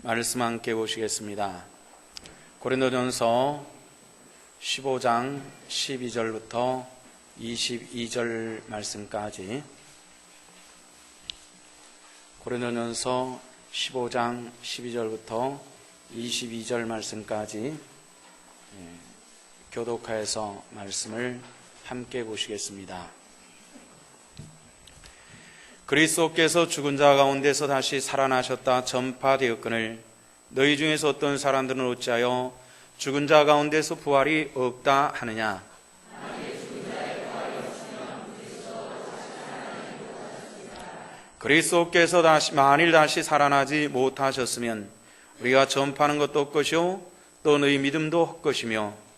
말씀 함께 보시겠습니다. 고린도전서 15장 12절부터 22절 말씀까지, 고린도전서 15장 12절부터 22절 말씀까지 교독하여서 말씀을 함께 보시겠습니다. 그리스도께서 죽은 자 가운데서 다시 살아나셨다 전파되었거늘 너희 중에서 어떤 사람들은 어찌하여 죽은 자 가운데서 부활이 없다 하느냐? 그리스도께서 만일 다시 살아나지 못하셨으면 우리가 전파하는 것도 헛것이요 또 너희 믿음도 헛것이며,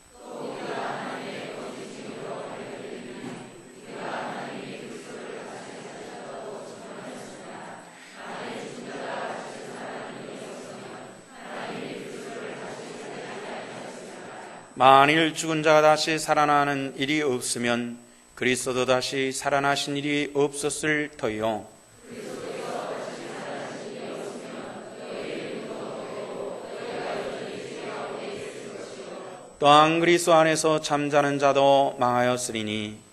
만일 죽은 자가 다시 살아나는 일이 없으면 그리스도도 다시 살아나신 일이 없었을 터이요. 또한 그리스도 안에서 잠자는 자도 망하였으리니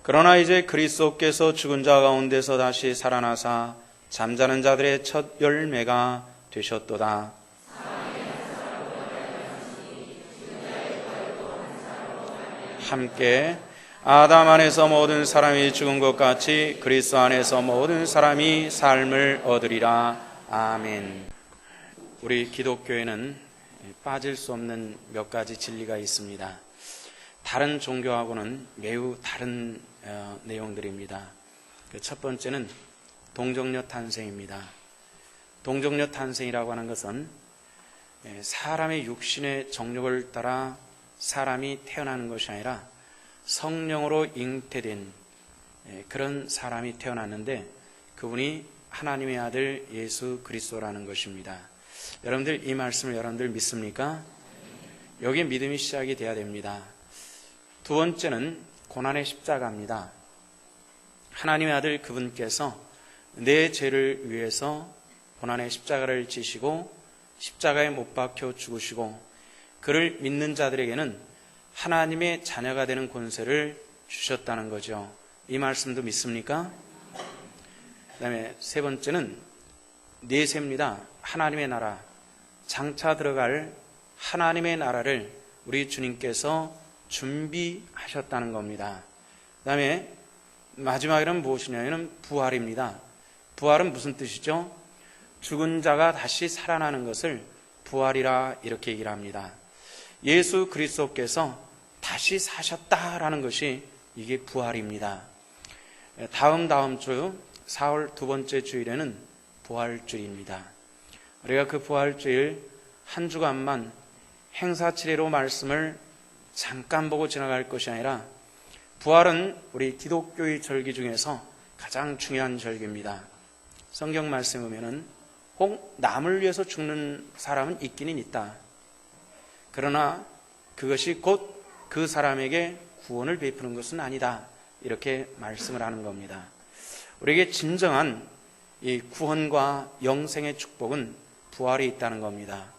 그러나 이제 그리스도께서 죽은 자 가운데서 다시 살아나사 잠자는 자들의 첫 열매가 되셨도다. 함께 아담 안에서 모든 사람이 죽은 것 같이 그리스도 안에서 모든 사람이 삶을 얻으리라. 아멘. 우리 기독교에는 빠질 수 없는 몇 가지 진리가 있습니다. 다른 종교하고는 매우 다른 내용들입니다. 첫 번째는 동정녀 탄생입니다. 동정녀 탄생이라고 하는 것은 사람의 육신의 정욕을 따라 사람이 태어나는 것이 아니라 성령으로 잉태된 그런 사람이 태어났는데, 그분이 하나님의 아들 예수 그리스도라는 것입니다. 여러분들 이 말씀을 여러분들 믿습니까? 여기에 믿음이 시작이 돼야 됩니다. 두 번째는 고난의 십자가입니다. 하나님의 아들 그분께서 내 죄를 위해서 고난의 십자가를 지시고 십자가에 못 박혀 죽으시고, 그를 믿는 자들에게는 하나님의 자녀가 되는 권세를 주셨다는 거죠. 이 말씀도 믿습니까? 그 다음에 세 번째는 내세입니다. 하나님의 나라, 장차 들어갈 하나님의 나라를 우리 주님께서 준비하셨다는 겁니다. 그 다음에 마지막에는 무엇이냐면 부활입니다. 부활은 무슨 뜻이죠? 죽은 자가 다시 살아나는 것을 부활이라 이렇게 얘기를 합니다. 예수 그리스도께서 다시 사셨다라는 것이 이게 부활입니다. 다음 주 4월 두 번째 주일에는 부활주일입니다. 우리가 그 부활주일 한 주간만 행사치레로 말씀을 잠깐 보고 지나갈 것이 아니라, 부활은 우리 기독교의 절기 중에서 가장 중요한 절기입니다. 성경 말씀에 보면은 혹 남을 위해서 죽는 사람은 있기는 있다. 그러나 그것이 곧 그 사람에게 구원을 베푸는 것은 아니다. 이렇게 말씀을 하는 겁니다. 우리에게 진정한 이 구원과 영생의 축복은 부활에 있다는 겁니다.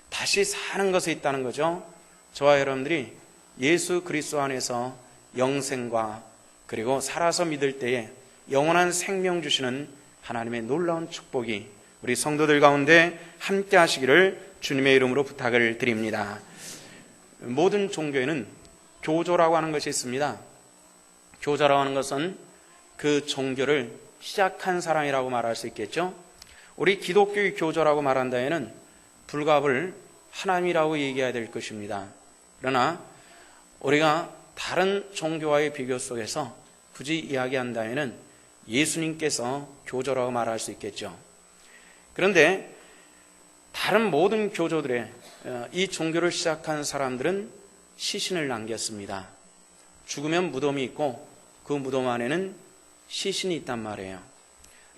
다시 사는 것에 있다는 거죠. 저와 여러분들이 예수 그리스도 안에서 영생과 그리고 살아서 믿을 때에 영원한 생명 주시는 하나님의 놀라운 축복이 우리 성도들 가운데 함께 하시기를 주님의 이름으로 부탁을 드립니다. 모든 종교에는 교조라고 하는 것이 있습니다. 교조라고 하는 것은 그 종교를 시작한 사람이라고 말할 수 있겠죠. 우리 기독교의 교조라고 말한다에는 불갑을 하나님이라고 얘기해야 될 것입니다. 그러나 우리가 다른 종교와의 비교 속에서 굳이 이야기한다면 예수님께서 교조라고 말할 수 있겠죠. 그런데 다른 모든 교조들의 이 종교를 시작한 사람들은 시신을 남겼습니다. 죽으면 무덤이 있고 그 무덤 안에는 시신이 있단 말이에요.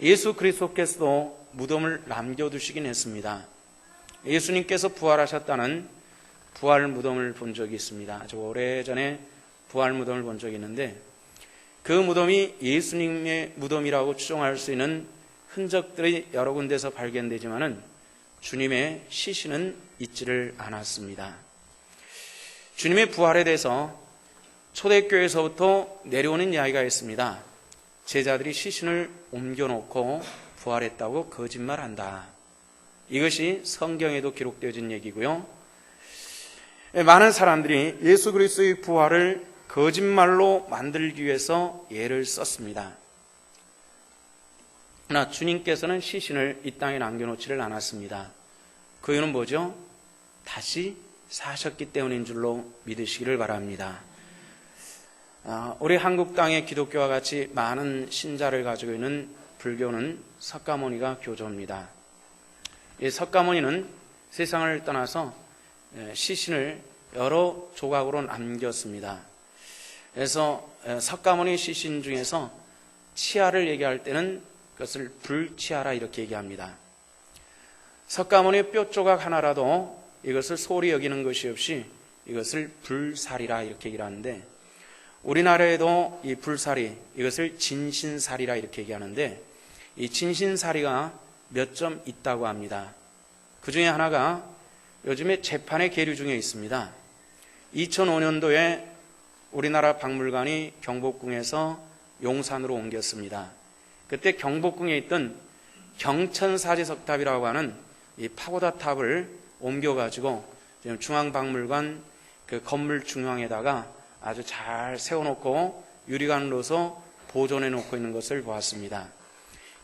예수 그리스도께서도 무덤을 남겨두시긴 했습니다. 예수님께서 부활하셨다는 부활 무덤을 본 적이 있습니다. 아주 오래전에 부활 무덤을 본 적이 있는데 그 무덤이 예수님의 무덤이라고 추정할 수 있는 흔적들이 여러 군데서 발견되지만은 주님의 시신은 있지를 않았습니다. 주님의 부활에 대해서 초대교회에서부터 내려오는 이야기가 있습니다. 제자들이 시신을 옮겨놓고 부활했다고 거짓말한다. 이것이 성경에도 기록되어진 얘기고요. 많은 사람들이 예수 그리스도의 부활을 거짓말로 만들기 위해서 예를 썼습니다. 그러나 주님께서는 시신을 이 땅에 남겨놓지를 않았습니다. 그 이유는 뭐죠? 다시 사셨기 때문인 줄로 믿으시기를 바랍니다. 우리 한국 땅의 기독교와 같이 많은 신자를 가지고 있는 불교는 석가모니가 교조입니다. 이 석가모니는 세상을 떠나서 시신을 여러 조각으로 남겼습니다. 그래서 석가모니 시신 중에서 치아를 얘기할 때는 그것을 불치아라 이렇게 얘기합니다. 석가모니의 뼈 조각 하나라도 이것을 소홀히 여기는 것이 없이 이것을 불살이라 이렇게 얘기를 하는데, 우리나라에도 이 불살이, 이것을 진신살이라 이렇게 얘기하는데, 이 진신살이가 몇 점 있다고 합니다. 그 중에 하나가 요즘에 재판의 계류 중에 있습니다. 2005년도에 우리나라 박물관이 경복궁에서 용산으로 옮겼습니다. 그때 경복궁에 있던 경천사지석탑이라고 하는 이 파고다 탑을 옮겨가지고 지금 중앙박물관 그 건물 중앙에다가 아주 잘 세워놓고 유리관으로서 보존해 놓고 있는 것을 보았습니다.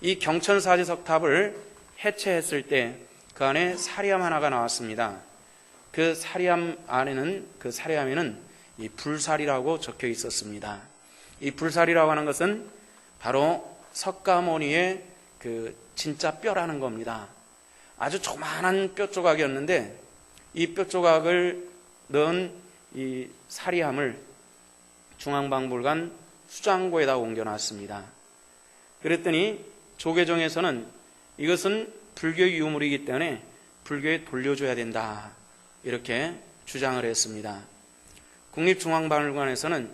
이 경천사지석탑을 해체했을 때 그 안에 사리함 하나가 나왔습니다. 그 사리함 안에는, 그 사리함에는 이 불살이라고 적혀 있었습니다. 이 불살이라고 하는 것은 바로 석가모니의 그 진짜 뼈라는 겁니다. 아주 조그마한 뼈 조각이었는데 이 뼈 조각을 넣은 이 사리함을 중앙박물관 수장고에다 옮겨놨습니다. 그랬더니 조계종에서는 이것은 불교의 유물이기 때문에 불교에 돌려줘야 된다 이렇게 주장을 했습니다. 국립중앙박물관에서는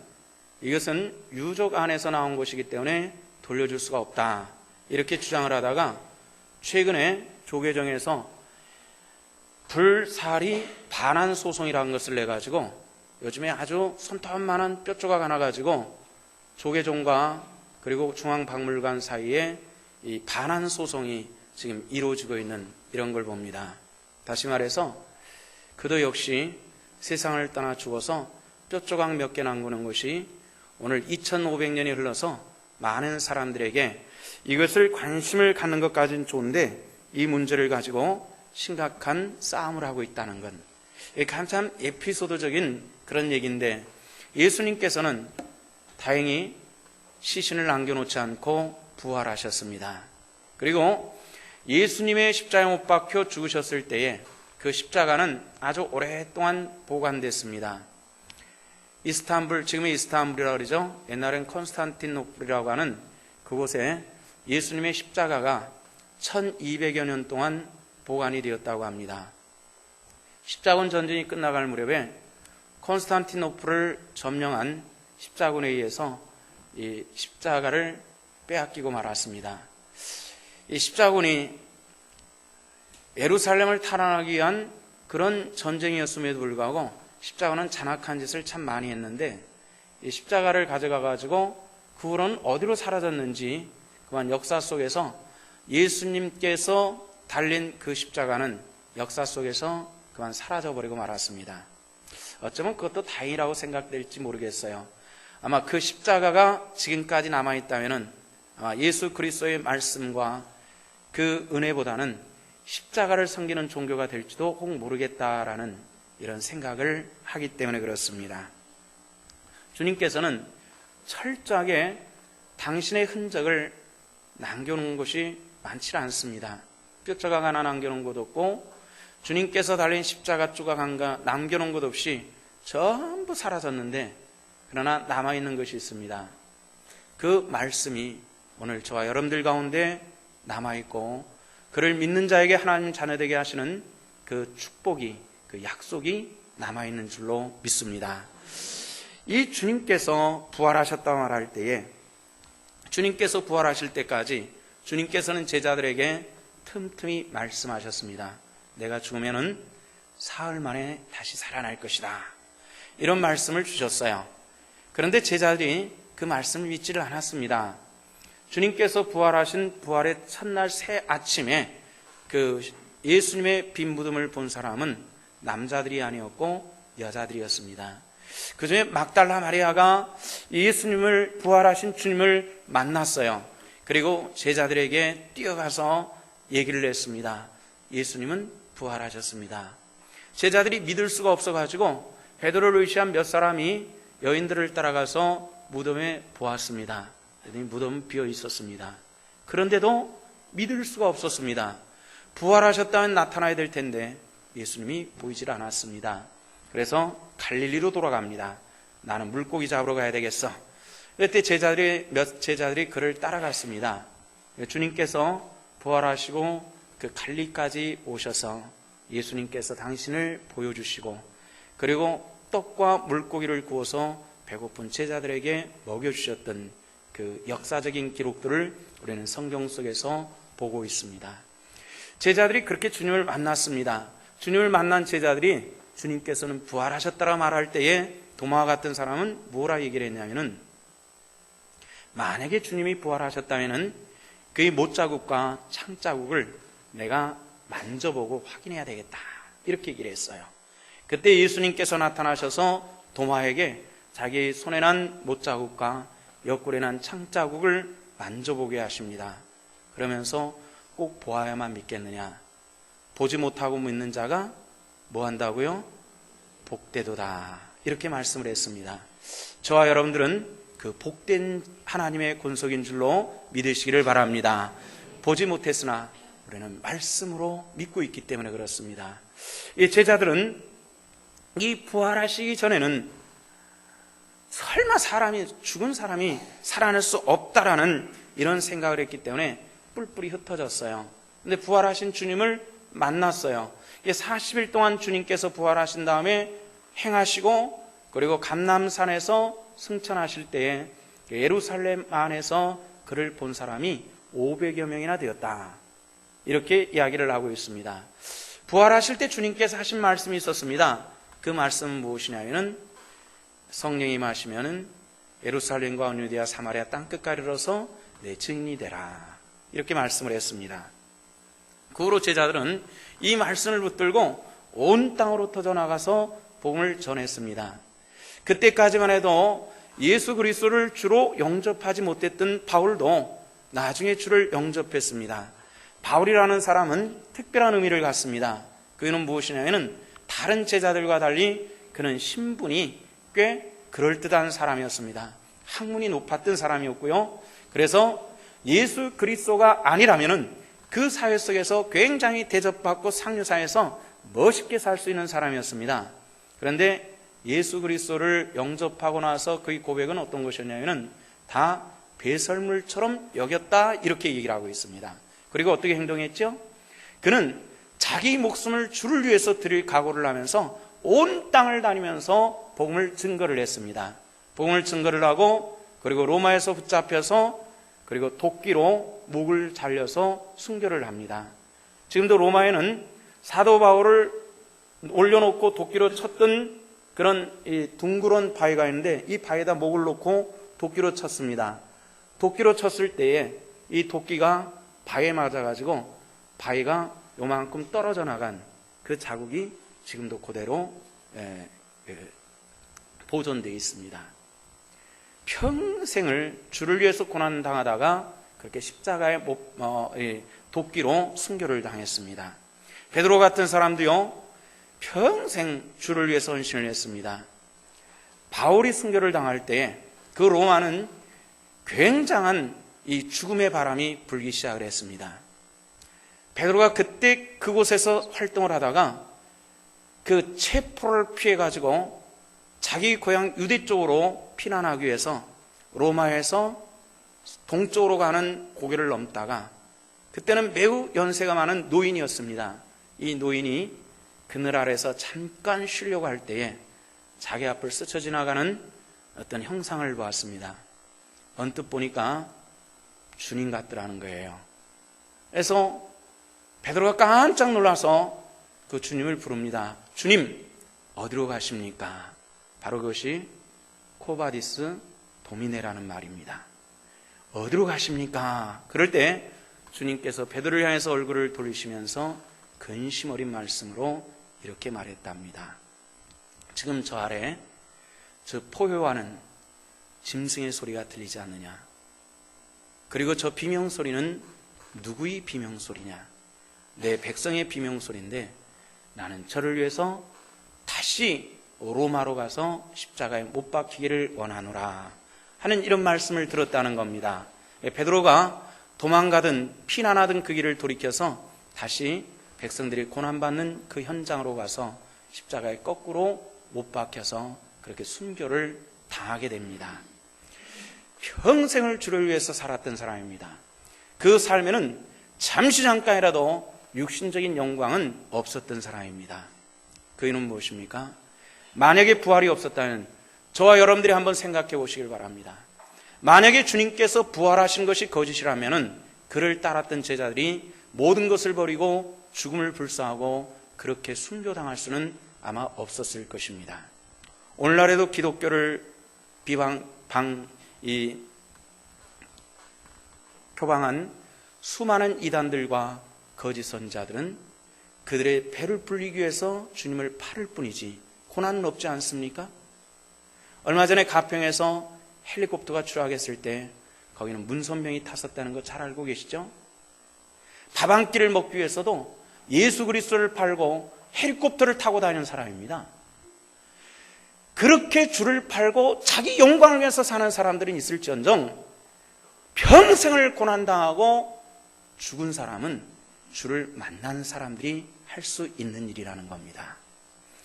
이것은 유족 안에서 나온 것이기 때문에 돌려줄 수가 없다 이렇게 주장을 하다가 최근에 조계종에서 불살이 반환 소송이라는 것을 내가지고 요즘에 아주 손톱만한 뼈조각 하나 가지고 조계종과 그리고 중앙박물관 사이에 이 반환 소송이 지금 이루어지고 있는 이런 걸 봅니다. 다시 말해서 그도 역시 세상을 떠나 죽어서 뼈조각 몇 개 남기는 것이 오늘 2500년이 흘러서 많은 사람들에게 이것을 관심을 갖는 것까지는 좋은데 이 문제를 가지고 심각한 싸움을 하고 있다는 건 참 에피소드적인 그런 얘기인데, 예수님께서는 다행히 시신을 남겨놓지 않고 부활하셨습니다. 그리고 예수님의 십자가에 못 박혀 죽으셨을 때에 그 십자가는 아주 오랫동안 보관됐습니다. 이스탄불, 지금의 이스탄불이라고 그러죠. 옛날엔 콘스탄티노플이라고 하는 그곳에 예수님의 십자가가 1200여 년 동안 보관이 되었다고 합니다. 십자군 전쟁이 끝나갈 무렵에 콘스탄티노플을 점령한 십자군에 의해서 이 십자가를 빼앗기고 말았습니다. 이 십자군이 예루살렘을 탈환하기 위한 그런 전쟁이었음에도 불구하고 십자가는 잔악한 짓을 참 많이 했는데, 이 십자가를 가져가 가지고 그 후로는 어디로 사라졌는지 그만 역사 속에서 예수님께서 달린 그 십자가는 역사 속에서 그만 사라져버리고 말았습니다. 어쩌면 그것도 다행이라고 생각될지 모르겠어요. 아마 그 십자가가 지금까지 남아있다면 아마 예수 그리스도의 말씀과 그 은혜보다는 십자가를 섬기는 종교가 될지도 혹 모르겠다라는 이런 생각을 하기 때문에 그렇습니다. 주님께서는 철저하게 당신의 흔적을 남겨놓은 것이 많지 않습니다. 뼈조각 하나 남겨놓은 것도 없고 주님께서 달린 십자가 조각 하나 남겨놓은 것 없이 전부 사라졌는데, 그러나 남아있는 것이 있습니다. 그 말씀이 오늘 저와 여러분들 가운데 남아있고 그를 믿는 자에게 하나님 자녀되게 하시는 그 축복이, 그 약속이 남아있는 줄로 믿습니다. 이 주님께서 부활하셨다 말할 때에 주님께서 부활하실 때까지 주님께서는 제자들에게 틈틈이 말씀하셨습니다. 내가 죽으면은 사흘 만에 다시 살아날 것이다. 이런 말씀을 주셨어요. 그런데 제자들이 그 말씀을 믿지를 않았습니다. 주님께서 부활하신 부활의 첫날 새 아침에 그 예수님의 빈 무덤을 본 사람은 남자들이 아니었고 여자들이었습니다. 그 중에 막달라 마리아가 예수님을 부활하신 주님을 만났어요. 그리고 제자들에게 뛰어가서 얘기를 했습니다. 예수님은 부활하셨습니다. 제자들이 믿을 수가 없어가지고 베드로를 의시한 몇 사람이 여인들을 따라가서 무덤에 보았습니다. 무덤은 비어 있었습니다. 그런데도 믿을 수가 없었습니다. 부활하셨다면 나타나야 될 텐데 예수님이 보이질 않았습니다. 그래서 갈릴리로 돌아갑니다. 나는 물고기 잡으러 가야 되겠어. 그때 몇 제자들이 그를 따라갔습니다. 주님께서 부활하시고 그 갈릴리까지 오셔서 예수님께서 당신을 보여주시고 그리고 떡과 물고기를 구워서 배고픈 제자들에게 먹여주셨던 그 역사적인 기록들을 우리는 성경 속에서 보고 있습니다. 제자들이 그렇게 주님을 만났습니다. 주님을 만난 제자들이 주님께서는 부활하셨다라 말할 때에 도마와 같은 사람은 뭐라 얘기를 했냐면은 만약에 주님이 부활하셨다면은 그의 못자국과 창자국을 내가 만져보고 확인해야 되겠다. 이렇게 얘기를 했어요. 그때 예수님께서 나타나셔서 도마에게 자기 손에 난 못자국과 옆구리에 난 창자국을 만져보게 하십니다. 그러면서 꼭 보아야만 믿겠느냐? 보지 못하고 믿는 자가 뭐 한다고요? 복되도다. 이렇게 말씀을 했습니다. 저와 여러분들은 그 복된 하나님의 권속인 줄로 믿으시기를 바랍니다. 보지 못했으나 우리는 말씀으로 믿고 있기 때문에 그렇습니다. 이 제자들은 이 부활하시기 전에는 설마 죽은 사람이 살아날 수 없다라는 이런 생각을 했기 때문에 뿔뿔이 흩어졌어요. 근데 부활하신 주님을 만났어요. 40일 동안 주님께서 부활하신 다음에 행하시고 그리고 감람산에서 승천하실 때에 예루살렘 안에서 그를 본 사람이 500여 명이나 되었다. 이렇게 이야기를 하고 있습니다. 부활하실 때 주님께서 하신 말씀이 있었습니다. 그 말씀은 무엇이냐면은 성령이 임하시면은 예루살렘과 유대야 사마리아 땅끝까지 이르러서 내 증인이 되라. 이렇게 말씀을 했습니다. 그 후로 제자들은 이 말씀을 붙들고 온 땅으로 터져나가서 복음을 전했습니다. 그때까지만 해도 예수 그리스도를 주로 영접하지 못했던 바울도 나중에 주를 영접했습니다. 바울이라는 사람은 특별한 의미를 갖습니다. 그는 무엇이냐면 다른 제자들과 달리 그는 신분이 꽤 그럴듯한 사람이었습니다. 학문이 높았던 사람이었고요. 그래서 예수 그리스도가 아니라면은 그 사회 속에서 굉장히 대접받고 상류사에서 멋있게 살 수 있는 사람이었습니다. 그런데 예수 그리스도를 영접하고 나서 그의 고백은 어떤 것이었냐면은 다 배설물처럼 여겼다 이렇게 얘기를 하고 있습니다. 그리고 어떻게 행동했죠? 그는 자기 목숨을 주를 위해서 드릴 각오를 하면서 온 땅을 다니면서 복음을 증거를 했습니다. 복음을 증거를 하고 그리고 로마에서 붙잡혀서 그리고 도끼로 목을 잘려서 순교를 합니다. 지금도 로마에는 사도 바울을 올려놓고 도끼로 쳤던 그런 둥그런 바위가 있는데 이 바위에다 목을 놓고 도끼로 쳤습니다. 도끼로 쳤을 때에 이 도끼가 바위에 맞아가지고 바위가 요만큼 떨어져 나간 그 자국이 지금도 그대로 보존되어 있습니다. 평생을 주를 위해서 고난당하다가 그렇게 십자가에 도끼로 순교를 당했습니다. 베드로 같은 사람도요 평생 주를 위해서 헌신을 했습니다. 바울이 순교를 당할 때 그 로마는 굉장한 이 죽음의 바람이 불기 시작을 했습니다. 베드로가 그때 그곳에서 활동을 하다가 그 체포를 피해가지고 자기 고향 유대 쪽으로 피난하기 위해서 로마에서 동쪽으로 가는 고개를 넘다가 그때는 매우 연세가 많은 노인이었습니다. 이 노인이 그늘 아래서 잠깐 쉬려고 할 때에 자기 앞을 스쳐 지나가는 어떤 형상을 보았습니다. 언뜻 보니까 주님 같더라는 거예요. 그래서 베드로가 깜짝 놀라서 그 주님을 부릅니다. 주님, 어디로 가십니까? 바로 그것이 코바디스 도미네라는 말입니다. 어디로 가십니까? 그럴 때 주님께서 베드로를 향해서 얼굴을 돌리시면서 근심 어린 말씀으로 이렇게 말했답니다. 지금 저 아래 저 포효하는 짐승의 소리가 들리지 않느냐? 그리고 저 비명소리는 누구의 비명소리냐? 내 백성의 비명소리인데 나는 저를 위해서 다시 로마로 가서 십자가에 못 박히기를 원하노라 하는 이런 말씀을 들었다는 겁니다. 베드로가 도망가든 피난하던 그 길을 돌이켜서 다시 백성들이 고난받는 그 현장으로 가서 십자가에 거꾸로 못 박혀서 그렇게 순교를 당하게 됩니다. 평생을 주를 위해서 살았던 사람입니다. 그 삶에는 잠시 잠깐이라도 육신적인 영광은 없었던 사람입니다. 그 이유는 무엇입니까? 만약에 부활이 없었다면 저와 여러분들이 한번 생각해 보시길 바랍니다. 만약에 주님께서 부활하신 것이 거짓이라면 그를 따랐던 제자들이 모든 것을 버리고 죽음을 불사하고 그렇게 순교당할 수는 아마 없었을 것입니다. 오늘날에도 기독교를 표방한 수많은 이단들과 거짓 선자들은 그들의 배를 불리기 위해서 주님을 팔을 뿐이지 고난은 없지 않습니까? 얼마 전에 가평에서 헬리콥터가 추락했을 때 거기는 문선명이 탔었다는 거 잘 알고 계시죠? 밥 한 끼를 먹기 위해서도 예수 그리스도를 팔고 헬리콥터를 타고 다니는 사람입니다. 그렇게 주를 팔고 자기 영광을 위해서 사는 사람들은 있을지언정 평생을 고난당하고 죽은 사람은 주를 만나는 사람들이 할 수 있는 일이라는 겁니다.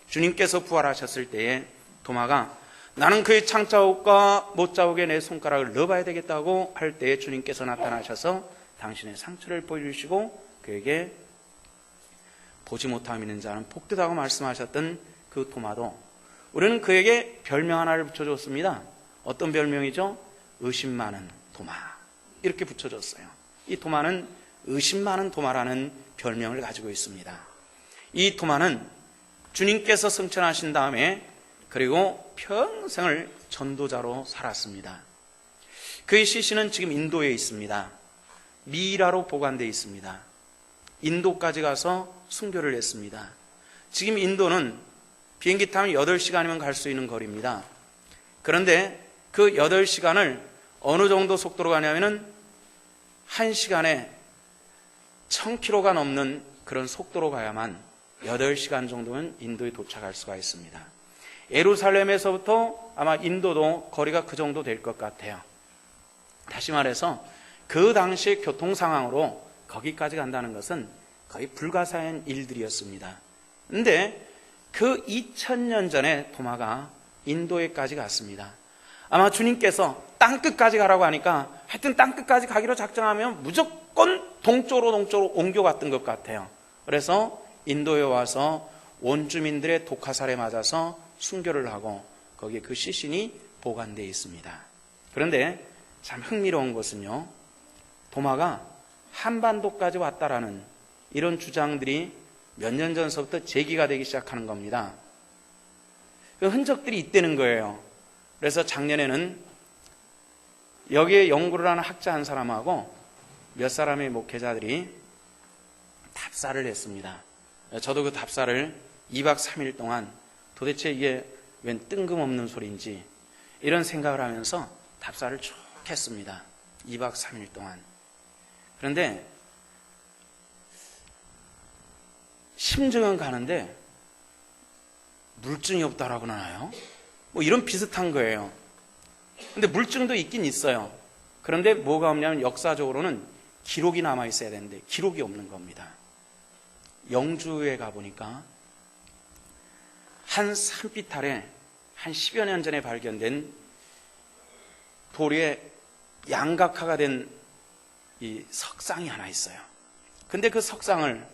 주님께서 부활하셨을 때에 도마가 나는 그의 창자국과 못자국에 내 손가락을 넣어봐야 되겠다고 할 때에 주님께서 나타나셔서 당신의 상처를 보여주시고 그에게 보지 못하고 믿는 자는 복되다고 말씀하셨던 그 도마도 우리는 그에게 별명 하나를 붙여줬습니다. 어떤 별명이죠? 의심 많은 도마, 이렇게 붙여줬어요. 이 도마는 의심 많은 도마라는 별명을 가지고 있습니다. 이 도마는 주님께서 승천하신 다음에 그리고 평생을 전도자로 살았습니다. 그의 시신은 지금 인도에 있습니다. 미라로 보관되어 있습니다. 인도까지 가서 순교를 했습니다. 지금 인도는 비행기 타면 8시간이면 갈 수 있는 거리입니다. 그런데 그 8시간을 어느 정도 속도로 가냐면은 1시간에 1000km가 넘는 그런 속도로 가야만 8시간 정도는 인도에 도착할 수가 있습니다. 예루살렘에서부터 아마 인도도 거리가 그 정도 될 것 같아요. 다시 말해서 그 당시의 교통 상황으로 거기까지 간다는 것은 거의 불가사의한 일들이었습니다. 그런데 그 2000년 전에 도마가 인도에까지 갔습니다. 아마 주님께서 땅끝까지 가라고 하니까 하여튼 땅끝까지 가기로 작정하면 무조건 동쪽으로 옮겨갔던 것 같아요. 그래서 인도에 와서 원주민들의 독화살에 맞아서 순교를 하고 거기에 그 시신이 보관되어 있습니다. 그런데 참 흥미로운 것은요, 도마가 한반도까지 왔다라는 이런 주장들이 몇 년 전서부터 제기가 되기 시작하는 겁니다. 그 흔적들이 있다는 거예요. 그래서 작년에는 여기에 연구를 하는 학자 한 사람하고 몇 사람의 목회자들이 답사를 했습니다. 저도 그 답사를 2박 3일 동안 도대체 이게 웬 뜬금없는 소리인지 이런 생각을 하면서 답사를 쭉 했습니다. 2박 3일 동안. 그런데 심증은 가는데 물증이 없다라고 하나요? 뭐 이런 비슷한 거예요. 근데 물증도 있긴 있어요. 그런데 뭐가 없냐면 역사적으로는 기록이 남아 있어야 되는데 기록이 없는 겁니다. 영주에 가보니까 한 산빛 아래 한 10여 년 전에 발견된 돌에 양각화가 된 이 석상이 하나 있어요. 근데 그 석상을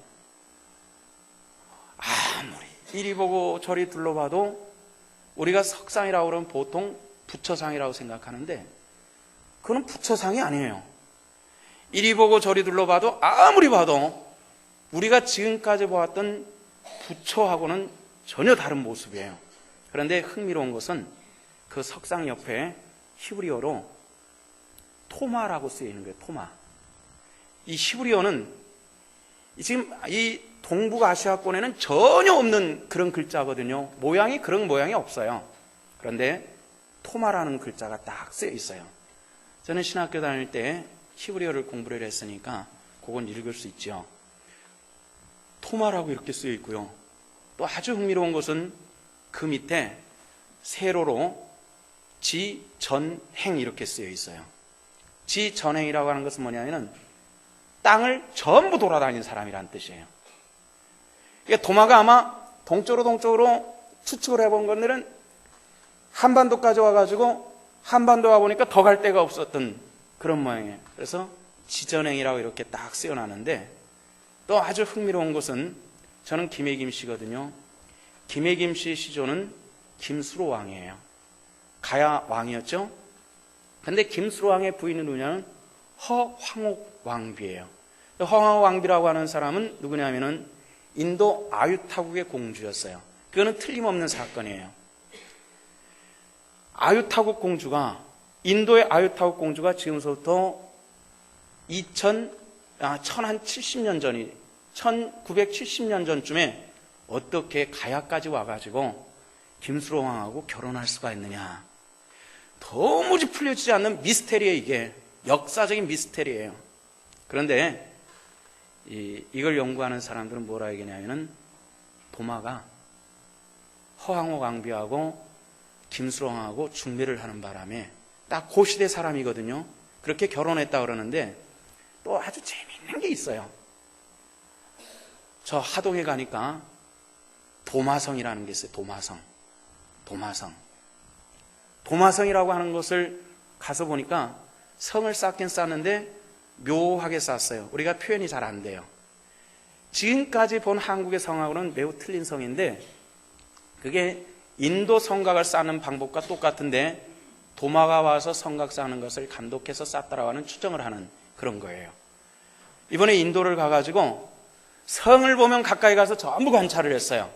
아무리 이리 보고 저리 둘러봐도 우리가 석상이라고 그러면 보통 부처상이라고 생각하는데 그건 부처상이 아니에요. 이리 보고 저리 둘러봐도 아무리 봐도 우리가 지금까지 보았던 부처하고는 전혀 다른 모습이에요. 그런데 흥미로운 것은 그 석상 옆에 히브리어로 토마라고 쓰여 있는 거예요. 토마. 이 히브리어는 지금 이 동북아시아권에는 전혀 없는 그런 글자거든요. 모양이 그런 모양이 없어요. 그런데 토마라는 글자가 딱 쓰여 있어요. 저는 신학교 다닐 때 히브리어를 공부를 했으니까 그건 읽을 수 있죠. 토마라고 이렇게 쓰여 있고요. 또 아주 흥미로운 것은 그 밑에 세로로 지전행 이렇게 쓰여 있어요. 지전행이라고 하는 것은 뭐냐면은 땅을 전부 돌아다닌 사람이란 뜻이에요. 그러니까 도마가 아마 동쪽으로 추측을 해본 것들은 한반도까지 와가지고 한반도 와보니까 더 갈 데가 없었던 그런 모양이에요. 그래서 지전행이라고 이렇게 딱 쓰여놨는데 또 아주 흥미로운 것은 저는 김해김 씨거든요. 김해김 씨의 시조는 김수로 왕이에요. 가야 왕이었죠. 근데 김수로 왕의 부인은 누구냐면 허황옥 왕비예요. 허황옥 왕비라고 하는 사람은 누구냐면은 인도 아유타국의 공주였어요. 그거는 틀림없는 사건이에요. 아유타국 공주가 인도의 아유타국 공주가 지금서부터 1970년 전쯤에 어떻게 가야까지 와가지고 김수로 왕하고 결혼할 수가 있느냐. 도무지 풀려지지 않는 미스테리예요. 이게 역사적인 미스테리예요. 그런데 이걸 연구하는 사람들은 뭐라 얘기냐면은 도마가 허황옥 왕비하고 김수로 왕하고 중매를 하는 바람에 딱 그 시대 사람이거든요. 그렇게 결혼했다 그러는데 또 아주 재미있는 게 있어요. 저 하동에 가니까 도마성이라는 게 있어요. 도마성이라고 하는 것을 가서 보니까 성을 쌓긴 쌓는데 묘하게 쌓았어요. 우리가 표현이 잘 안 돼요. 지금까지 본 한국의 성하고는 매우 틀린 성인데 그게 인도 성곽을 쌓는 방법과 똑같은데 도마가 와서 성곽 쌓는 것을 감독해서 쌓았다라고 하는 추정을 하는 그런 거예요. 이번에 인도를 가가지고 성을 보면 가까이 가서 전부 관찰을 했어요.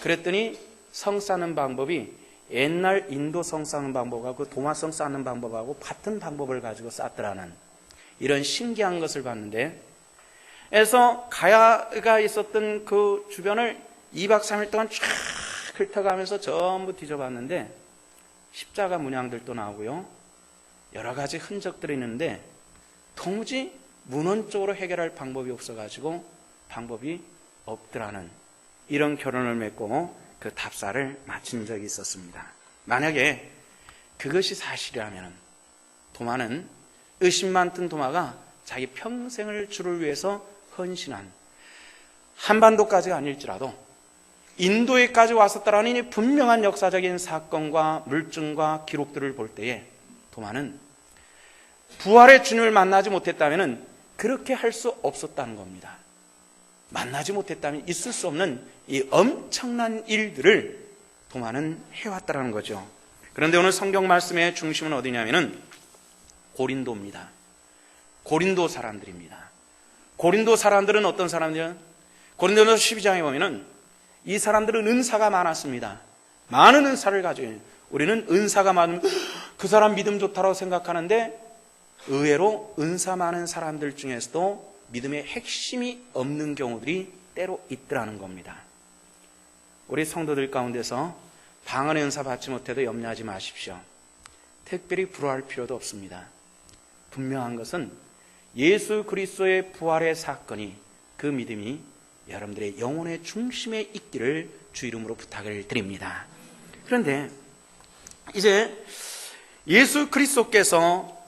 그랬더니 성 쌓는 방법이 옛날 인도 성 쌓는 방법하고 도마성 쌓는 방법하고 같은 방법을 가지고 쌓더라는 이런 신기한 것을 봤는데, 그래서 가야가 있었던 그 주변을 2박 3일 동안 쫙 훑어가면서 전부 뒤져봤는데 십자가 문양들도 나오고요. 여러 가지 흔적들이 있는데 도무지 문헌적으로 해결할 방법이 없어가지고 방법이 없더라는 이런 결론을 맺고 그 답사를 마친 적이 있었습니다. 만약에 그것이 사실이라면 도마는 의심 많던 도마가 자기 평생을 주를 위해서 헌신한 한반도까지가 아닐지라도 인도에까지 왔었다라는 이 분명한 역사적인 사건과 물증과 기록들을 볼 때에 도마는 부활의 주님을 만나지 못했다면 그렇게 할 수 없었다는 겁니다. 만나지 못했다면 있을 수 없는 이 엄청난 일들을 도마는 해왔다는 거죠. 그런데 오늘 성경 말씀의 중심은 어디냐면은 고린도입니다. 고린도 사람들입니다. 고린도 사람들은 어떤 사람들이냐? 고린도서 12장에 보면은 이 사람들은 은사가 많았습니다. 많은 은사를 가지고 있는. 우리는 은사가 많으면 그 사람 믿음 좋다고 생각하는데 의외로 은사 많은 사람들 중에서도 믿음의 핵심이 없는 경우들이 때로 있더라는 겁니다. 우리 성도들 가운데서 방언의 은사 받지 못해도 염려하지 마십시오. 특별히 부러워할 필요도 없습니다. 분명한 것은 예수 그리스도의 부활의 사건이, 그 믿음이 여러분들의 영혼의 중심에 있기를 주 이름으로 부탁을 드립니다. 그런데 이제 예수 그리스도께서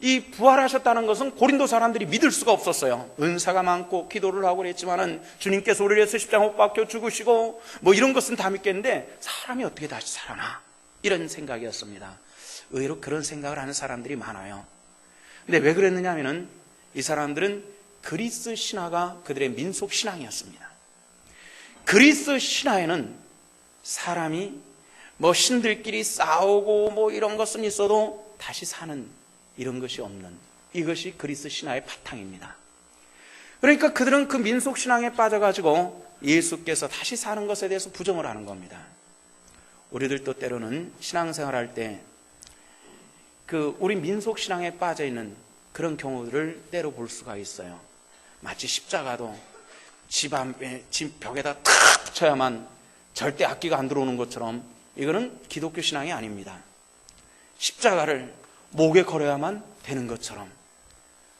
이 부활하셨다는 것은 고린도 사람들이 믿을 수가 없었어요. 은사가 많고 기도를 하고 그랬지만은 주님께서 우리를 위해서 십자가 못 박혀 죽으시고 뭐 이런 것은 다 믿겠는데 사람이 어떻게 다시 살아나? 이런 생각이었습니다. 의외로 그런 생각을 하는 사람들이 많아요. 근데 왜 그랬느냐 하면은 이 사람들은 그리스 신화가 그들의 민속 신앙이었습니다. 그리스 신화에는 사람이 뭐 신들끼리 싸우고 뭐 이런 것은 있어도 다시 사는 이런 것이 없는, 이것이 그리스 신화의 바탕입니다. 그러니까 그들은 그 민속 신앙에 빠져가지고 예수께서 다시 사는 것에 대해서 부정을 하는 겁니다. 우리들도 때로는 신앙생활할 때 우리 민속 신앙에 빠져 있는 그런 경우들을 때로 볼 수가 있어요. 마치 십자가도 집 벽에다 탁 붙여야만 절대 악기가 안 들어오는 것처럼 이거는 기독교 신앙이 아닙니다. 십자가를 목에 걸어야만 되는 것처럼,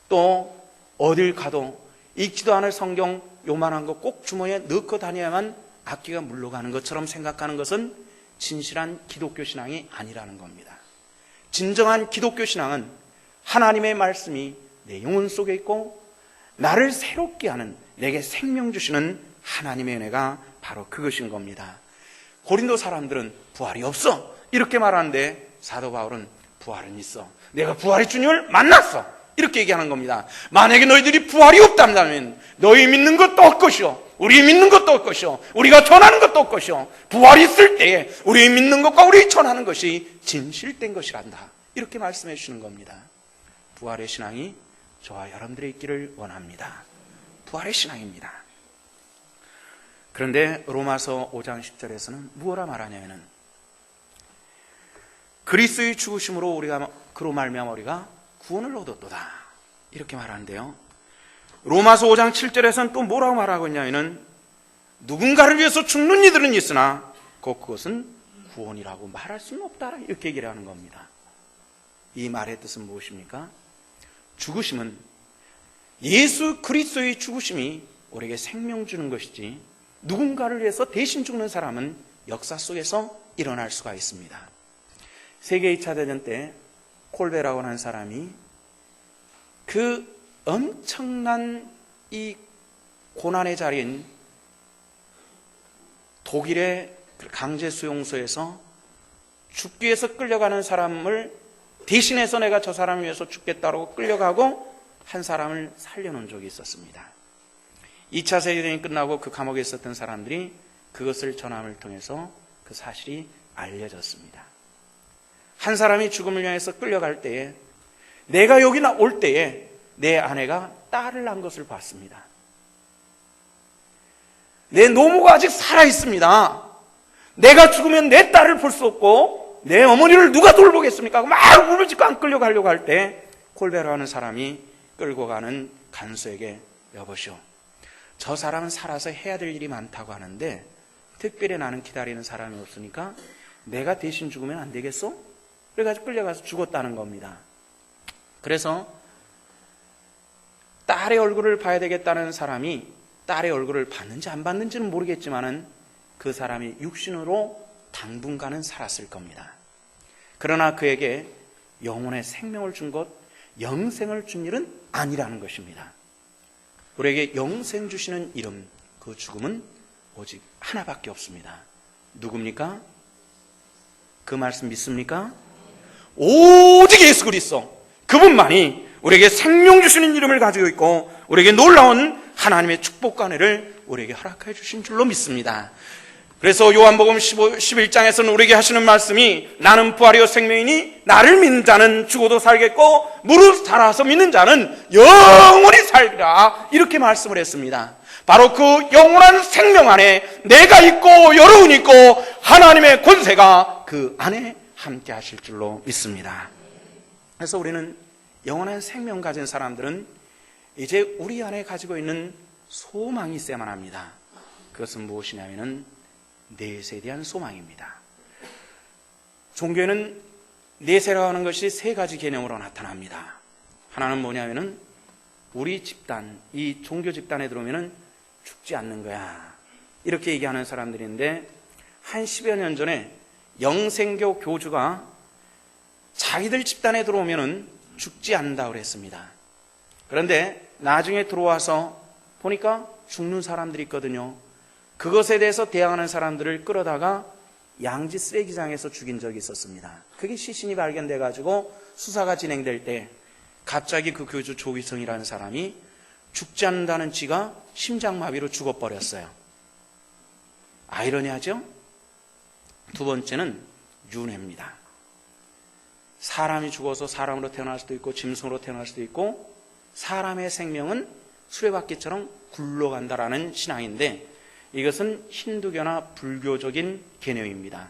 또 어딜 가도 읽지도 않을 성경 요만한 거 꼭 주머니에 넣고 다녀야만 악기가 물러가는 것처럼 생각하는 것은 진실한 기독교 신앙이 아니라는 겁니다. 진정한 기독교 신앙은 하나님의 말씀이 내 영혼 속에 있고 나를 새롭게 하는, 내게 생명 주시는 하나님의 은혜가 바로 그것인 겁니다. 고린도 사람들은 부활이 없어 이렇게 말하는데 사도 바울은 부활은 있어, 내가 부활의 주님을 만났어 이렇게 얘기하는 겁니다. 만약에 너희들이 부활이 없다면 너희 믿는 것도 없것이요, 우리 믿는 것도 없것이요, 우리가 전하는 것도 없것이요, 부활이 있을 때에 우리 믿는 것과 우리 전하는 것이 진실된 것이란다, 이렇게 말씀해 주시는 겁니다. 부활의 신앙이 저와 여러분들의 있기를 원합니다. 부활의 신앙입니다. 그런데 로마서 5장 10절에서는 무엇라 말하냐면은 그리스도의 죽으심으로 우리가 그로 말미암아 우리가 구원을 얻었도다 이렇게 말하는데요. 로마서 5장 7절에서는 또 뭐라고 말하고 있냐면은 누군가를 위해서 죽는 이들은 있으나 그것은 구원이라고 말할 수는 없다 이렇게 얘기를 하는 겁니다. 이 말의 뜻은 무엇입니까? 죽으심은 예수 그리스도의 죽으심이 우리에게 생명 주는 것이지 누군가를 위해서 대신 죽는 사람은 역사 속에서 일어날 수가 있습니다. 세계 2차 대전 때 콜베라고 하는 사람이 그 엄청난 이 고난의 자리인 독일의 강제 수용소에서 죽기 위해서 끌려가는 사람을 대신해서 내가 저 사람을 위해서 죽겠다고 끌려가고 한 사람을 살려놓은 적이 있었습니다. 2차 세계대전이 끝나고 그 감옥에 있었던 사람들이 그것을 전함을 통해서 그 사실이 알려졌습니다. 한 사람이 죽음을 향해서 끌려갈 때에 내가 여기 올 때에 내 아내가 딸을 낳은 것을 봤습니다. 내 노모가 아직 살아있습니다. 내가 죽으면 내 딸을 볼 수 없고 내 어머니를 누가 돌보겠습니까? 막 울부짖고 안 끌려가려고 할 때 콜베라는 사람이 끌고 가는 간수에게 여보시오, 저 사람은 살아서 해야 될 일이 많다고 하는데 특별히 나는 기다리는 사람이 없으니까 내가 대신 죽으면 안 되겠어? 그래가지고 끌려가서 죽었다는 겁니다. 그래서 딸의 얼굴을 봐야 되겠다는 사람이 딸의 얼굴을 봤는지 안 봤는지는 모르겠지만은 그 사람이 육신으로 당분간은 살았을 겁니다. 그러나 그에게 영혼의 생명을 준 것, 영생을 준 일은 아니라는 것입니다. 우리에게 영생 주시는 이름, 그 죽음은 오직 하나밖에 없습니다. 누굽니까? 그 말씀 믿습니까? 오직 예수 그리스도, 그분만이 우리에게 생명 주시는 이름을 가지고 있고 우리에게 놀라운 하나님의 축복과 은혜를 우리에게 허락해 주신 줄로 믿습니다. 그래서 요한복음 11장에서는 우리에게 하시는 말씀이 나는 부활이요 생명이니 나를 믿는 자는 죽어도 살겠고 무릇 살아서 믿는 자는 영원히 살리라 이렇게 말씀을 했습니다. 바로 그 영원한 생명 안에 내가 있고 여러분이 있고 하나님의 권세가 그 안에 함께 하실 줄로 믿습니다. 그래서 우리는 영원한 생명 가진 사람들은 이제 우리 안에 가지고 있는 소망이 있어야만 합니다. 그것은 무엇이냐면은 내세에 대한 소망입니다. 종교에는 내세라고 하는 것이 세 가지 개념으로 나타납니다. 하나는 뭐냐면은 우리 집단, 이 종교 집단에 들어오면은 죽지 않는 거야 이렇게 얘기하는 사람들인데 한 10여 년 전에 영생교 교주가 자기들 집단에 들어오면은 죽지 않는다고 그랬습니다. 그런데 나중에 들어와서 보니까 죽는 사람들이 있거든요. 그것에 대해서 대항하는 사람들을 끌어다가 양지 쓰레기장에서 죽인 적이 있었습니다. 그게 시신이 발견돼 가지고 수사가 진행될 때 갑자기 그 교주 조기성이라는 사람이 죽지 않는다는 지가 심장마비로 죽어버렸어요. 아이러니하죠? 두 번째는 윤회입니다. 사람이 죽어서 사람으로 태어날 수도 있고 짐승으로 태어날 수도 있고 사람의 생명은 수레바퀴처럼 굴러간다라는 신앙인데 이것은 힌두교나 불교적인 개념입니다.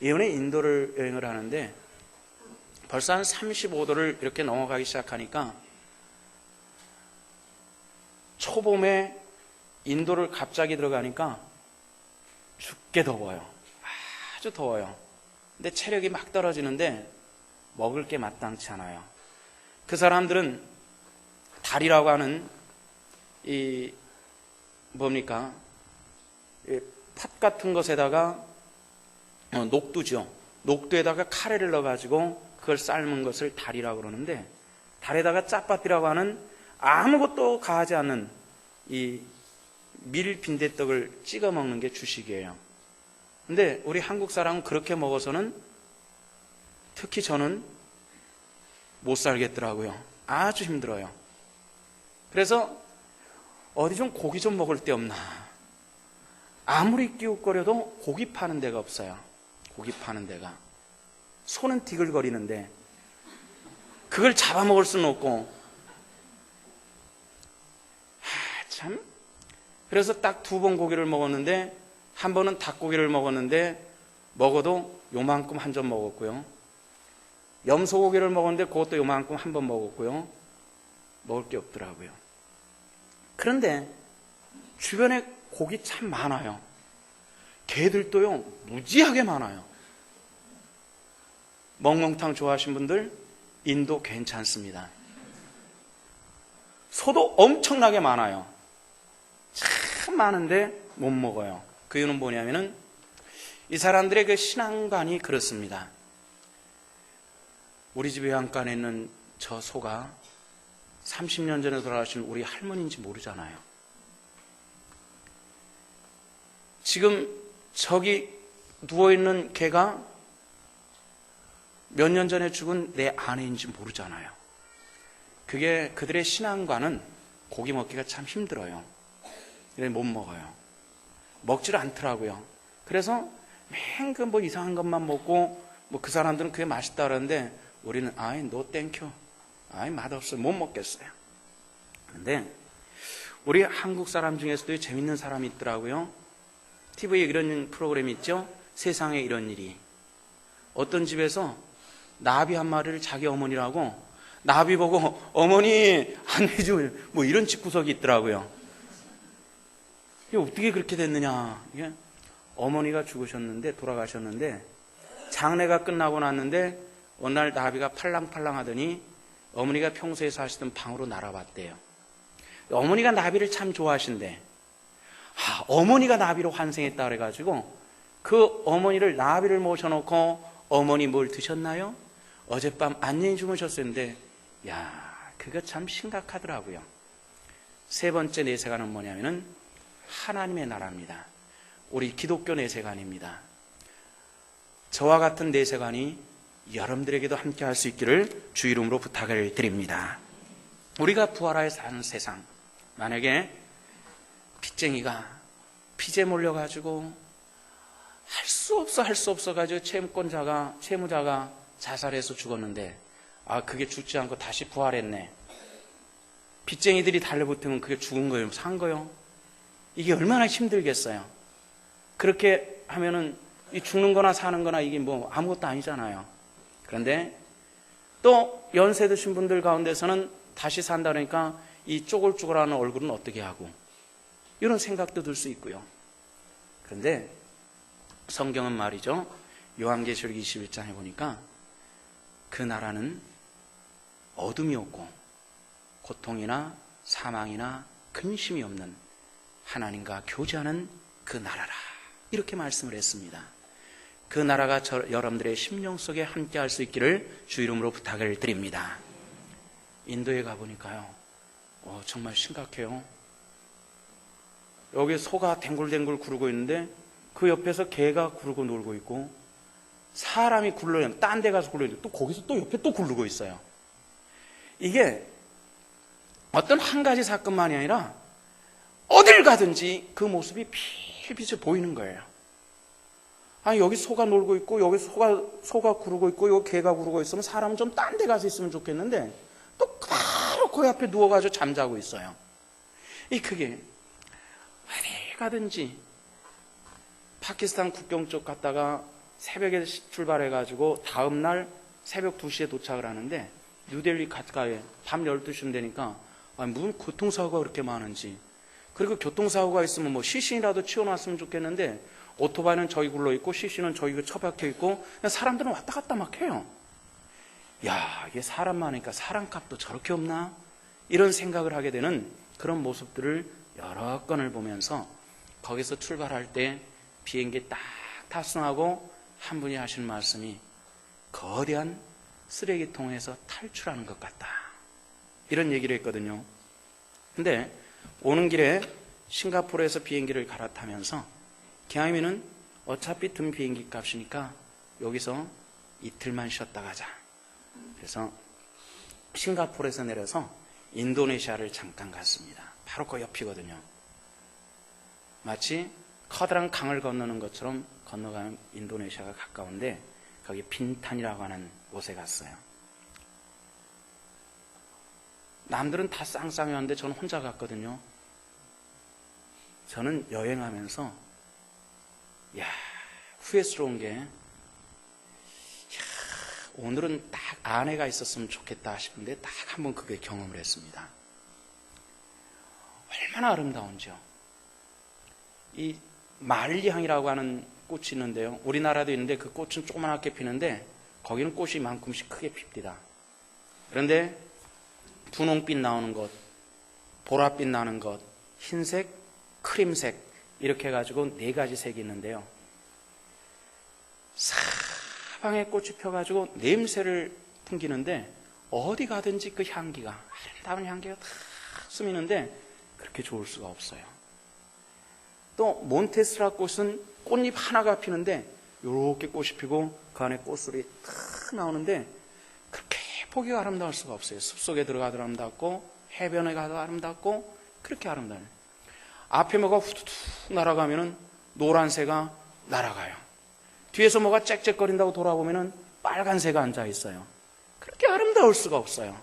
이번에 인도를 여행을 하는데 벌써 한 35도를 이렇게 넘어가기 시작하니까 초봄에 인도를 갑자기 들어가니까 죽게 더워요. 아주 더워요. 근데 체력이 막 떨어지는데 먹을 게 마땅치 않아요. 그 사람들은 달이라고 하는 이 뭡니까? 팥 같은 것에다가 녹두죠. 녹두에다가 카레를 넣어가지고 그걸 삶은 것을 달이라고 그러는데 달에다가 짜파띠라고 하는 아무것도 가하지 않는 이 밀 빈대떡을 찍어 먹는 게 주식이에요. 근데 우리 한국 사람은 그렇게 먹어서는 특히 저는 못 살겠더라고요. 아주 힘들어요. 그래서 어디 좀 고기 좀 먹을 데 없나. 아무리 끼웃거려도 고기 파는 데가 없어요. 고기 파는 데가. 손은 티글거리는데 그걸 잡아먹을 수는 없고 참. 그래서 딱 2번 고기를 먹었는데 한 번은 닭고기를 먹었는데 먹어도 요만큼 한 점 먹었고요. 염소고기를 먹었는데 그것도 요만큼 한 번 먹었고요. 먹을 게 없더라고요. 그런데 주변에 고기 참 많아요. 개들도요 무지하게 많아요. 멍멍탕 좋아하시는 분들 인도 괜찮습니다. 소도 엄청나게 많아요. 참 많은데 못 먹어요. 그 이유는 뭐냐면은 이 사람들의 그 신앙관이 그렇습니다. 우리 집 외양간에 있는 저 소가 30년 전에 돌아가신 우리 할머니인지 모르잖아요. 지금 저기 누워있는 개가 몇 년 전에 죽은 내 아내인지 모르잖아요. 그게 그들의 신앙관은 고기 먹기가 참 힘들어요. 그래서 못 먹어요. 먹지를 않더라고요. 그래서 맨 그 뭐 이상한 것만 먹고 뭐 그 사람들은 그게 맛있다 그러는데 우리는 아이 노 땡큐. 아이 맛없어요. 못 먹겠어요. 그런데 우리 한국 사람 중에서도 재밌는 사람이 있더라고요. TV에 이런 프로그램이 있죠. 세상에 이런 일이. 어떤 집에서 나비 한 마리를 자기 어머니라고 나비 보고 어머니 안 해줘 뭐 이런 집구석이 있더라고요. 이게 어떻게 그렇게 됐느냐. 이게 어머니가 죽으셨는데 돌아가셨는데 장례가 끝나고 났는데 어느 날 나비가 팔랑팔랑 하더니 어머니가 평소에 사시던 방으로 날아왔대요. 어머니가 나비를 참 좋아하신대. 어머니가 나비로 환생했다 그래가지고 그 어머니를 나비를 모셔놓고 어머니 뭘 드셨나요? 어젯밤 안녕히 주무셨었는데 야 그거 참 심각하더라고요. 세 번째 내세관은 뭐냐면은 하나님의 나라입니다. 우리 기독교 내세관입니다. 저와 같은 내세관이 여러분들에게도 함께 할 수 있기를 주 이름으로 부탁을 드립니다. 우리가 부활하여 사는 세상, 만약에 빚쟁이가 빚에 몰려가지고 할 수 없어 가지고 채무자가 자살해서 죽었는데 그게 죽지 않고 다시 부활했네. 빚쟁이들이 달려붙으면 그게 죽은 거예요? 산 거예요? 이게 얼마나 힘들겠어요. 그렇게 하면은 이 죽는 거나 사는 거나 이게 뭐 아무것도 아니잖아요. 그런데 또 연세 드신 분들 가운데서는 다시 산다 그러니까 이 쪼글쪼글하는 얼굴은 어떻게 하고 이런 생각도 들 수 있고요. 그런데 성경은 말이죠. 요한계시록 21장에 보니까 그 나라는 어둠이 없고 고통이나 사망이나 근심이 없는 하나님과 교제하는 그 나라라. 이렇게 말씀을 했습니다. 그 나라가 여러분들의 심령 속에 함께 할 수 있기를 주 이름으로 부탁을 드립니다. 인도에 가보니까요. 정말 심각해요. 여기 소가 댕굴댕굴 구르고 있는데 그 옆에서 개가 구르고 놀고 있고 사람이 굴러요. 딴 데 가서 굴러요. 또 거기서 또 옆에 또 굴르고 있어요. 이게 어떤 한 가지 사건만이 아니라 어딜 가든지 그 모습이 필비치 보이는 거예요. 아니, 여기 소가 놀고 있고, 여기 소가 구르고 있고, 여기 개가 구르고 있으면 사람은 좀 딴 데 가서 있으면 좋겠는데, 또 바로 그 앞에 누워가지고 잠자고 있어요. 그게, 어디 가든지, 파키스탄 국경 쪽 갔다가 새벽에 출발해가지고, 다음날 새벽 2시에 도착을 하는데, 뉴델리 가까이에 밤 12시쯤 되니까, 아니, 무슨 교통사고가 그렇게 많은지, 그리고 교통사고가 있으면 뭐 시신이라도 치워놨으면 좋겠는데, 오토바이는 저기 굴러있고 시신은 저기 처박혀 있고 사람들은 왔다 갔다 막 해요. 야, 이게 사람 많으니까 사람값도 저렇게 없나? 이런 생각을 하게 되는 그런 모습들을 여러 건을 보면서 거기서 출발할 때 비행기 딱 탑승하고 한 분이 하시는 말씀이 거대한 쓰레기통에서 탈출하는 것 같다, 이런 얘기를 했거든요. 근데 오는 길에 싱가포르에서 비행기를 갈아타면서 기아이미는 어차피 든 비행기 값이니까 여기서 이틀만 쉬었다 가자. 그래서 싱가포르에서 내려서 인도네시아를 잠깐 갔습니다. 바로 그 옆이거든요. 마치 커다란 강을 건너는 것처럼 건너가면 인도네시아가 가까운데 거기 빈탄이라고 하는 곳에 갔어요. 남들은 다 쌍쌍이었는데 저는 혼자 갔거든요. 저는 여행하면서 후회스러운 게, 오늘은 딱 아내가 있었으면 좋겠다 싶은데 딱 한번 그게 경험을 했습니다. 얼마나 아름다운지요. 이 말리향이라고 하는 꽃이 있는데요. 우리나라도 있는데 그 꽃은 조그맣게 피는데 거기는 꽃이 이만큼씩 크게 핍니다. 그런데 분홍빛 나오는 것, 보랏빛 나는 것, 흰색, 크림색, 이렇게 해가지고 4가지 색이 있는데요. 사방에 꽃이 펴가지고 냄새를 풍기는데 어디 가든지 그 향기가, 아름다운 향기가 다 스미는데 그렇게 좋을 수가 없어요. 또 몬테스라 꽃은 꽃잎 하나가 피는데 이렇게 꽃이 피고 그 안에 꽃술이 탁 나오는데 그렇게 보기가 아름다울 수가 없어요. 숲속에 들어가도 아름답고 해변에 가도 아름답고 그렇게 아름다워요. 앞에 뭐가 후두둑 날아가면은 노란새가 날아가요. 뒤에서 뭐가 짹짹거린다고 돌아보면은 빨간새가 앉아 있어요. 그렇게 아름다울 수가 없어요.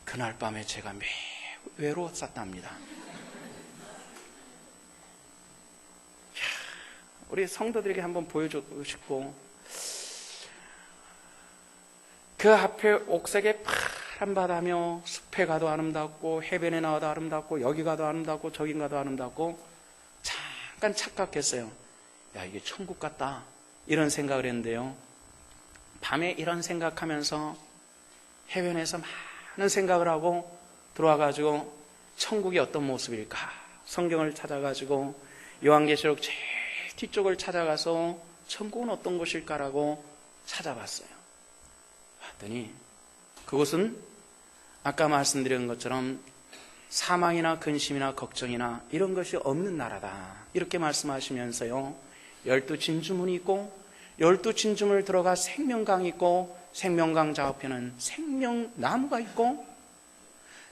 그날 밤에 제가 매우 외로웠었답니다. 우리 성도들에게 한번 보여주고 싶고, 그 앞에 옥색의 파란 바다며 숲에 가도 아름답고 해변에 나와도 아름답고 여기 가도 아름답고 저기 가도 아름답고, 잠깐 착각했어요. 야, 이게 천국 같다, 이런 생각을 했는데요. 밤에 이런 생각하면서 해변에서 많은 생각을 하고 들어와가지고 천국이 어떤 모습일까 성경을 찾아가지고 요한계시록 제일 뒤쪽을 찾아가서 천국은 어떤 곳일까라고 찾아봤어요. 봤더니 그곳은 아까 말씀드린 것처럼 사망이나 근심이나 걱정이나 이런 것이 없는 나라다, 이렇게 말씀하시면서요, 12진주문이 있고 12진주문을 들어가 생명강이 있고 생명강 좌우편은 생명나무가 있고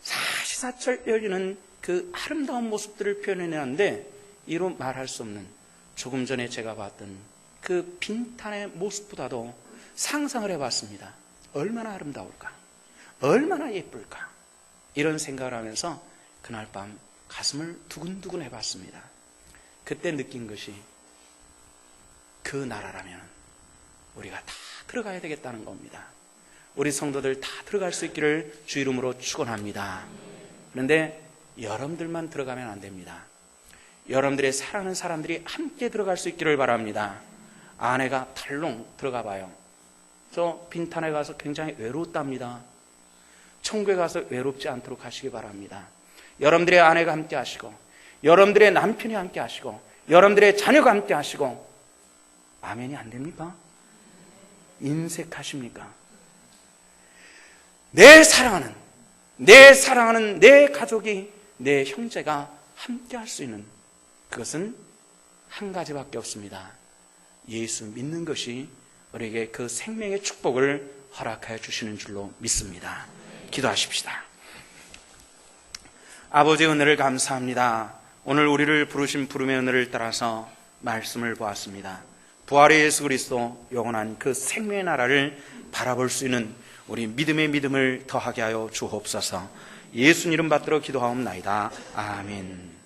사시사철 열리는 그 아름다운 모습들을 표현해내는데 이로 말할 수 없는, 조금 전에 제가 봤던 그 빈탄의 모습보다도 상상을 해봤습니다. 얼마나 아름다울까, 얼마나 예쁠까, 이런 생각을 하면서 그날 밤 가슴을 두근두근 해봤습니다. 그때 느낀 것이, 그 나라라면 우리가 다 들어가야 되겠다는 겁니다. 우리 성도들 다 들어갈 수 있기를 주 이름으로 축원합니다. 그런데 여러분들만 들어가면 안 됩니다. 여러분들의 사랑하는 사람들이 함께 들어갈 수 있기를 바랍니다. 아내가 덜렁 들어가 봐요. 저 빈탄에 가서 굉장히 외롭답니다. 천국에 가서 외롭지 않도록 하시기 바랍니다. 여러분들의 아내가 함께 하시고, 여러분들의 남편이 함께 하시고, 여러분들의 자녀가 함께 하시고. 아멘이 안 됩니까? 인색하십니까? 내 사랑하는 내 가족이, 내 형제가 함께 할 수 있는, 그것은 한 가지밖에 없습니다. 예수 믿는 것이 우리에게 그 생명의 축복을 허락하여 주시는 줄로 믿습니다. 기도하십시다. 아버지의 은혜를 감사합니다. 오늘 우리를 부르신 부름의 은혜를 따라서 말씀을 보았습니다. 부활의 예수 그리스도 영원한 그 생명의 나라를 바라볼 수 있는 우리 믿음의 믿음을 더하게 하여 주옵소서. 예수님 이름 받들어 기도하옵나이다. 아멘.